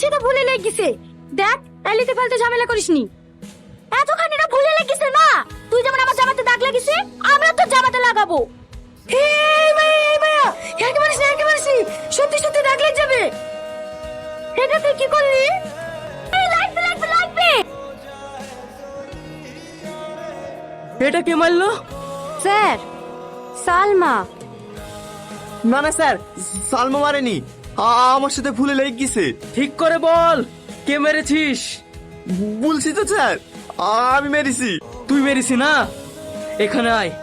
সেটা ভুলে লেগেছে। দেখ এলিতে ফালতু ঝামেলা করিসনি। এতখানি না ভুলে লেগেছে না, তুই যেমন আমার জামাতে দাগ লাগিয়েছে আমরা তো জামাতে লাগাবো। এই মায়া একেবারে সত্যি সত্যি দাগ লেগে যাবে। এটা তুই কি করলি? এই লাগবে। এটা কে মারলো? স্যার, সালমা। না না স্যার, সালমা মারেনি, আমার সাথে ভুলে লেগে গেছে। ঠিক করে বল, কে মেরেছিস? বলছি তো স্যার, আমি মেরেছি। তুই মেরেছি না? এখানে আয়।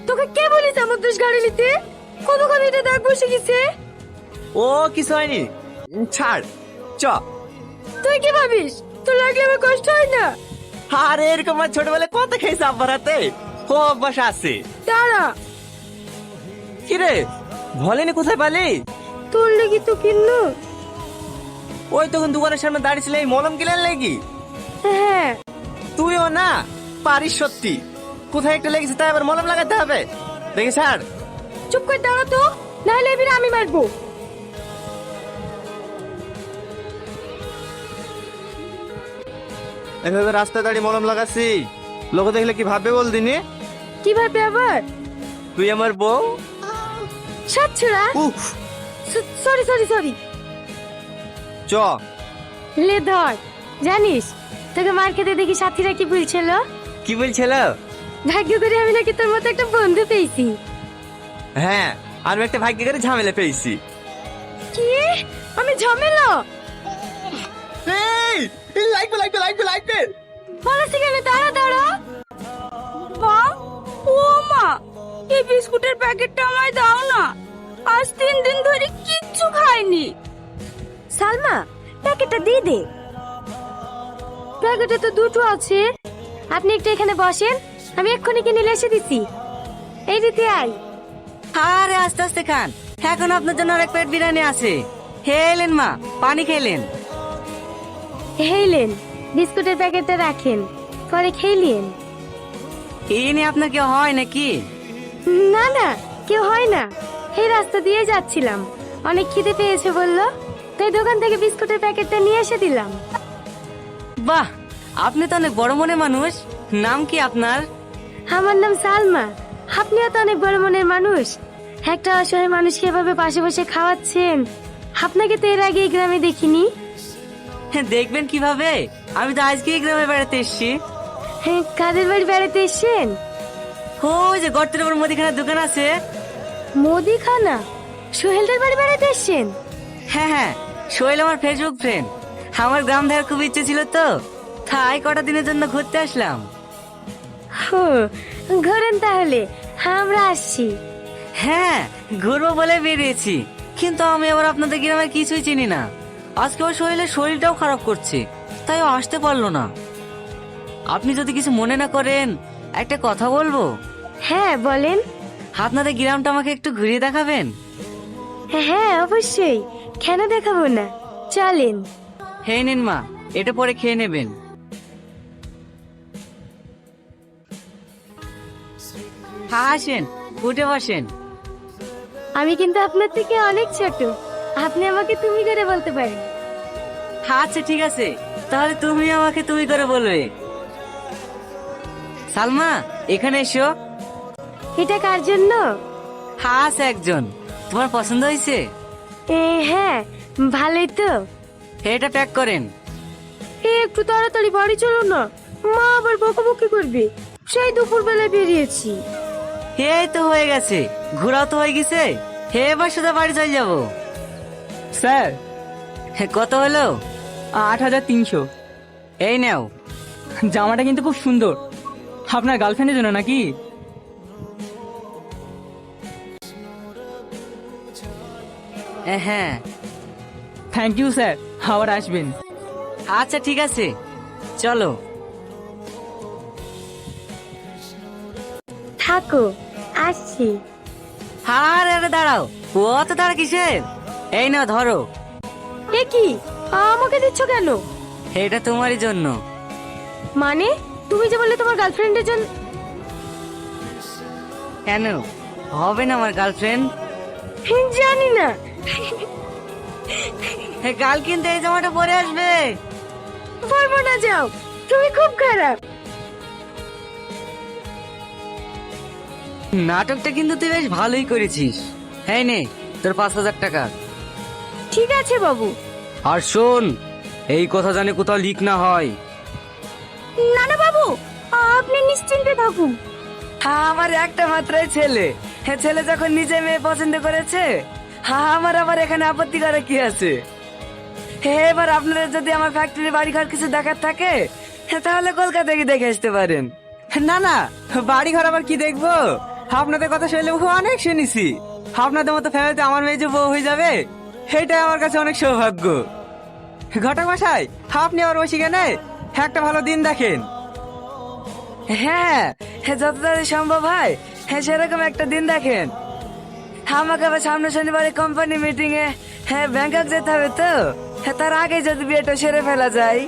তোকে কে বলিস আমার দোষ গাড়ি নিতে? কতক্ষণ এটা দাগ বসে গেছে। ও কিছু হয়নি, ছাড় চ। তুই কি ভাবিস তোর লাগলে আমার কষ্ট হয় না? আরে এরকম আর ছোটবেলায় কত খেয়েছে আব্বার হাতে, ও অভ্যাস আছে। দাঁড়া, কিরে ভলেনি কোথায় পালি? তোর লেগে তো কিনলো। ওই তখন দোকানের সামনে দাঁড়িয়েছিল এই মলম কিনার লেগি। হ্যাঁ, তুইও না পারিস সত্যি। কোথায় একটা লেগেছে তাই আবার মলম লাগাতে হবে? দেখি ছাড়। চুপ করে দাঁড়া তো, নাহলে এবার আমি মারবো। এভাবে রাস্তায় দাঁড়িয়ে মলম লাগাচ্ছি, লোক দেখলে কি ভাববে বল দিনি? কি ভাবে আবার? তুই আমার বউ। সাচ্ছরা, উফ, সরি। চ। লে ধর। জানিস তোকে মার খেতে দেখি সাথীরা কি বলছিল? কি বলছিল? ভাগ্য করে আমি নাকি তোর মতো একটা বন্ধু পেয়েছি। হ্যাঁ, আমি একটা ভাগ্য করে ঝামেলা পেয়েছি। কি? আমি ঝামেলা? লাগবে। বলেছি কেন? দাঁড়া। মা, ও মা, এই বিস্কুটের প্যাকেটটা আমায় দাও না, আজ 3 দিন ধরে কিচ্ছু খাইনি। সালমা, প্যাকেটটা দিয়ে দে। প্যাকেটে তো দুটো আছে। আপনি একটু এখানে বসেন, আমি এক্ষুনি কিনে এসে দিচ্ছি। এই দিতে আই। আরে আস্তে আস্তে খান, এখন আপনার জন্য আরেক প্লেট বিরিয়ানি আছে। খেলেন মা, পানি খেলেন। হেইলেন, বিস্কুটের প্যাকেটটা রাখেন, পরে খেলিয়েন। এই নিয়ে আপনার কেউ হয় নাকি? না, কেউ হয় না। এই রাস্তা দিয়ে যাচ্ছিলাম, অনেক খিদে পেয়েছে বললো, তাই দোকান থেকে বিস্কুটের প্যাকেটটা নিয়ে এসে দিলাম। বাহ, আপনি তো অনেক বড় মনে মানুষ। নাম কি আপনার? আমার নাম সালমা। আপনিও তো অনেক বড় মনের মানুষ। একটা অসহায় মানুষকে এভাবে পাশে বসে খাওয়াচ্ছেন। আপনাকে তো এর আগে এই গ্রামে দেখিনি। দেখবেন কিভাবে, আমি তো আজকে এই গ্রামে বেড়াতে এসেছি। হ্যাঁ, কাদের বাড়ি বেড়াতে এসছেন? ওই যে গর্তের উপর মুদিখানার দোকান আছে। মুদিখানা? সোহেলদের বাড়ি বেড়াতে এসছেন? হ্যাঁ, সোহেল আমার ফেসবুক ফ্রেন্ড। আমার গ্রাম দেখার খুব ইচ্ছে ছিল তো, তাই কটা দিনের জন্য ঘুরতে আসলাম। হো, ঘোরেন তাহলে, আমরা আসছি। হ্যাঁ, ঘুরবো বলে বেরিয়েছি, কিন্তু আমি আবার আপনাদের গ্রামের কিছুই চিনি না। আজকে ওর সোহেলের শরীরটাও খারাপ করছে, তাই ও আসতে পারলো না। আপনি যদি কিছু মনে না করেন, একটা কথা বলবো। হ্যাঁ বলেন। আপনাদের গ্রামটা আমাকে একটু ঘুরিয়ে দেখাবেন? হ্যাঁ অবশ্যই, কেন দেখাবো না, চলেন। খেয়ে নিন মা, এটা পরে খেয়ে নেবেন। আসেন, উঠে বসেন। আমি কিন্তু আপনার থেকে অনেক ছোট, আপনি আমাকে তুমি করে বলতে পারেন। আচ্ছা ঠিক আছে, তাহলে তুমি আমাকে তুমি করে বলবে। সালমা, এখানে এসো। এটা কার জন্য? আছে একজন, তোমার পছন্দ হয়েছে? হ্যাঁ, ভালোই তো। এটা প্যাক করেন। একটু তাড়াতাড়ি বাড়ি চলো না, মা আবার বকাবকি করবে। সেই দুপুর বেলায় বেরিয়েছি। এই তো হয়ে গেছে, ঘোরাও তো হয়ে গেছে। এবার শুধু বাড়ি চলে যাবো। স্যার, কত হলো? 8300। এই নাও। জামাটা কিন্তু খুব সুন্দর, আপনার গার্লফ্রেন্ডের জন্য নাকি? হ্যাঁ। থ্যাংক ইউ স্যার, আবার আসবেন। আচ্ছা ঠিক আছে, চলো। থাকো, আসছি। আরে দাঁড়াও, অত তাড়া কিসের? এই নাও ধরো। এ কি আমাকে দিচ্ছ কেন? এটা তোমারই জন্য। মানে তুমি যে বললে তোমার গার্লফ্রেন্ডের জন্য। কেন হবে না আমার গার্লফ্রেন্ড? জানি না। কাল কিন্তু এই জামাটা পরে আসবে। পারবো না, যাও, তুমি খুব খারাপ। নাটকটা কিন্তু তুই বেশ ভালোই করেছিস। হ্যাঁ নে তোর 5,000 টাকা। ঠিক আছে বাবু। আর শোন, এই কথা জানি কোথাও লিক না হয়। না না বাবু, আপনি নিশ্চিন্তে থাকুন। আমার একটা মাত্রাই ছেলে, হ্যাঁ ছেলে যখন নিজে মেয়ে পছন্দ করেছে, আমার আবার এখানে আপত্তি করে কি আছে? এবার আপনারা যদি আমার ফ্যাক্টরি বাড়ি ঘর কিছু দেখার থাকে, তাহলে কলকাতা গিয়ে দেখে আসতে পারেন। না না, বাড়ি ঘর আবার কি দেখবো? আপনাদের কথা শুনলে অনেক শুনেছি। আপনাদের মতো ফ্যামিলিতে আমার মেয়ে যে বউ হয়ে যাবে, সেটাই আমার কাছে অনেক সৌভাগ্য। ঘটক মশাই, আপনি আবার বসে কেনে একটা ভালো দিন দেখেন। হ্যাঁ হ্যাঁ, যত তাড়াতাড়ি সম্ভব হয়, হ্যাঁ সেরকম একটা দিন দেখেন। আমাকে আবার সামনে শনিবারে কোম্পানি মিটিং এ হ্যাঁ ব্যাংকক যেতে হবে তো, হ্যাঁ তার আগে যদি বিয়েটা সেরে ফেলা যায়।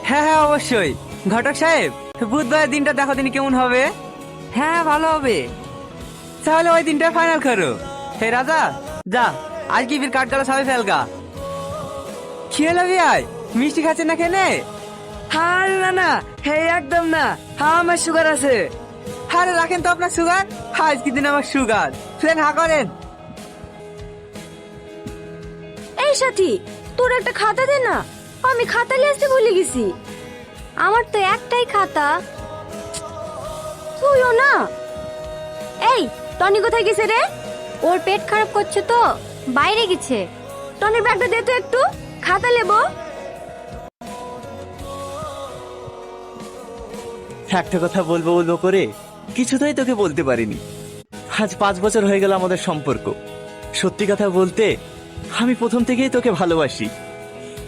হ্যাঁ হ্যাঁ অবশ্যই। ঘটক সাহেব, বুধবারের দিনটা দেখো দিন কেমন হবে। হ্যাঁ ভালো হবে। তাহলে ওই দিনটা ফাইনাল করো। হে রাজা, যা আজ কি ফির কাট গলা সবাই ফেলগা। খেয়ে লাবি আয়, মিষ্টি খাচ্ছে না খেনে? আর না না, হ্যাঁ একদম না, আমার সুগার আছে। আরে রাখেন তো আপনার সুগার। আজ কি দিন আমার সুগার। ফ্রেন হা করেন। এই সাথী, তোর একটা খাতা দে না, আমি খাতা নিয়ে আসতে ভুলে গেছি। আমার তো একটাই খাতা। তুইও না। এই টনি কোথায় গেছে রে? ওর পেট খারাপ করছে তো বাইরে গেছে। টনির ব্যাগটা দে তো একটু, খাতা নেবো। একটা কথা বলবো বলবো করে কিছুতেই তোকে বলতে পারিনি। আজ 5 বছর হয়ে গেল আমাদের সম্পর্ক। সত্যি কথা বলতে আমি প্রথম থেকেই তোকে ভালোবাসি।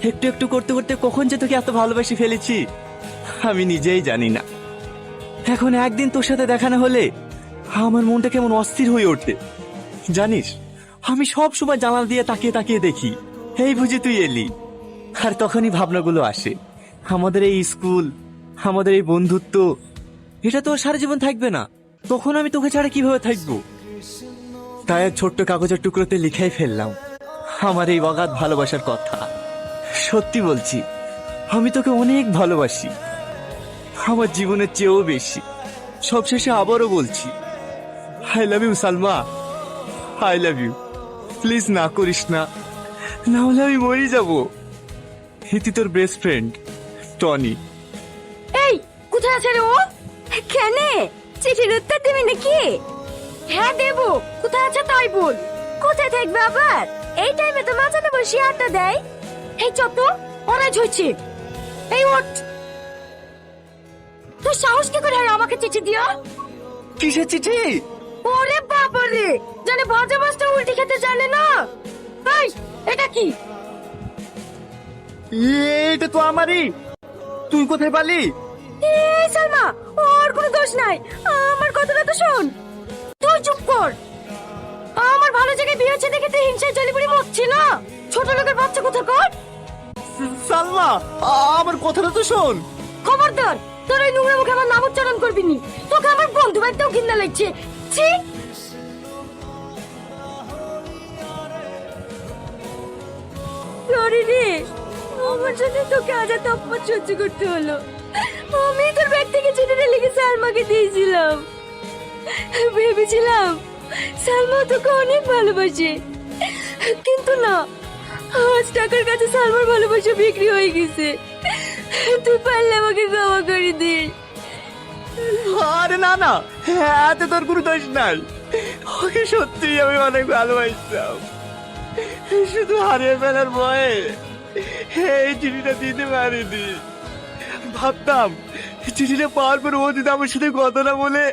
একটু একটু করতে করতে কখন যে তোকে এত ভালোবাসি ফেলেছি আমি নিজেই জানি না। এখন একদিন তোর সাথে দেখা না হলে আমার মনটা কেমন অস্থির হয়ে ওঠে জানিস। আমি সব সময় জানালা দিয়ে তাকিয়ে তাকিয়ে দেখি, এই বুঝি তুই এলি। আর তখনই ভাবনাগুলো আসে, আমাদের এই স্কুল, আমাদের এই বন্ধুত্ব, এটা তো সারা জীবন থাকবে না। তখন আমি তোকে ছাড়া কিভাবে থাকবো? তাই এক ছোট্ট কাগজের টুকরোতে লিখেই ফেললাম আমার এই অগাধ ভালোবাসার কথা। সত্যি বলছি, আমি তোকে অনেক ভালোবাসি, আমার জীবনের চেয়েও বেশি। সবশেষে আবারও বলছি, I love you Salma, I love you. Please না করিস না, না হলে আমি মরে যাবো। হিতি তোর বেস্ট ফ্রেন্ড টনি। এই কোথায় আছে রে ও? কেন চিঠির উত্তর দিবি নাকি? হ্যাঁ দেবো, কোথায় আছে তাই বল। কোথায় থাকবে আবার? এই টাইমে তো মাঝানে বসে আড্ডা দেয়। এই চত অনেক হয়েছে। এই ওঠ, তুই সাহস কি করে আমাকে চিঠি দিও? কিসের চিঠি? ওরে বাবা রে, জানে ভাজা মাছটা উল্টে খেতে জানে না। এই এটা কি? এটা তো আমারই। তুই কোথায় পালি? এই সালমা, ওর কোনো দোষ নাই, আমার কথাটা তো শোন। তুই চুপ কর। আমার ভালো জায়গায় বিয়ে হচ্ছে দেখে তুই হিংসায় জ্বলে পুড়ে মরছি না? ছোট লোকের বাচ্চা কোথায় কর। সালমা, আমার কথাটা তো শোন। খবরদার, তোর ওই নোংরা মুখে আমার নাম উচ্চারণ করবি নি। তোকে আমার বন্ধু বাড়িতেও ঘৃণা লাগছে। ছি। সরি রে, আমার সাথে তোকে আজ এত অপমান সহ্য করতে হলো। আমি তোর ব্যাগ থেকে চিঠিটা লিখে সালমাকে দিয়েছিলাম। ভেবেছিলাম সালমা তোকে অনেক ভালোবাসে, কিন্তু না, আজ টাকার কাছে সালমার ভালোবাসা বিক্রি হয়ে গেছে। তুই পারলে আমাকে ক্ষমা করে দিস। আরে না না, এতে তোর কোনো দোষ নাই। ওকে সত্যি আমি অনেক ভালোবাসতাম, শুধু হারিয়ে ফেলার ভয়ে এই চিঠিটা দিতে পারিনি। ভাবতাম চিঠিটা পাওয়ার পর ও যদি আমার সাথে কথা না বলে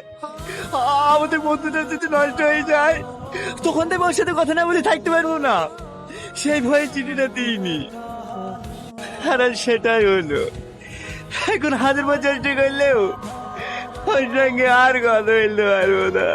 আমাদের বন্ধুটা যদি নষ্ট হয়ে যায়, তখন তো ওর সাথে কথা না বলে থাকতে পারবো না। সেই ভয়ে চিঠিটা দিইনি। আর আজ সেটাই হলো। এখন 1000 চেষ্টা করলেও ওর সঙ্গে আর কথা বলতে পারবো না।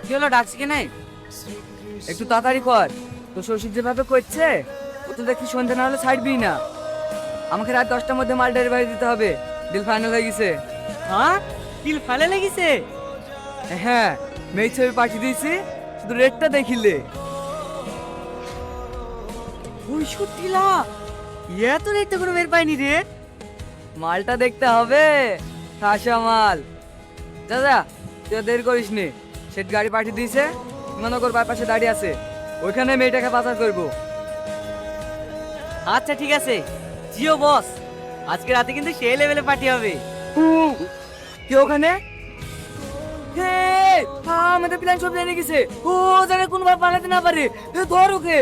কি হলো, ডাকছি কি নাই? একটু তাড়াতাড়ি কর, তো শ্বশুর যেভাবে করছে ও তো দেখি সন্ধ্যা না হলে ছাড়বি না। আমাকে রাত 10টার মধ্যে মাল ডেলিভারি দিতে হবে। ডিল ফাইনাল হয়ে গেছে। হ্যাঁ, কিল ফেলে লেগেছে? হ্যাঁ, মেয়ে ছবি পাঠিয়ে দিয়েছি, শুধু রেটটা দেখিলে। ওই সত্যিলা, এত রেট কোনো বের পাইনি রে। মালটা দেখতে হবে, খাসা মাল। যা যা, তুই আর দেরি করিস নি। সেট গাড়ি পাঠিয়ে দিয়েছে, মনোকর বাইপাসে দাঁড়িয়ে আছে, ওইখানে মেয়েটাকে পাচার করবো। আচ্ছা ঠিক আছে, জিও বস, আজকে রাতে কিন্তু সেই লেভেলে পার্টি হবে। কে ওখানে? আমাদের প্ল্যান সব জেনে গেছে। ও জানে কোন ভাবে পালাতে না পারে। ধর ওকে।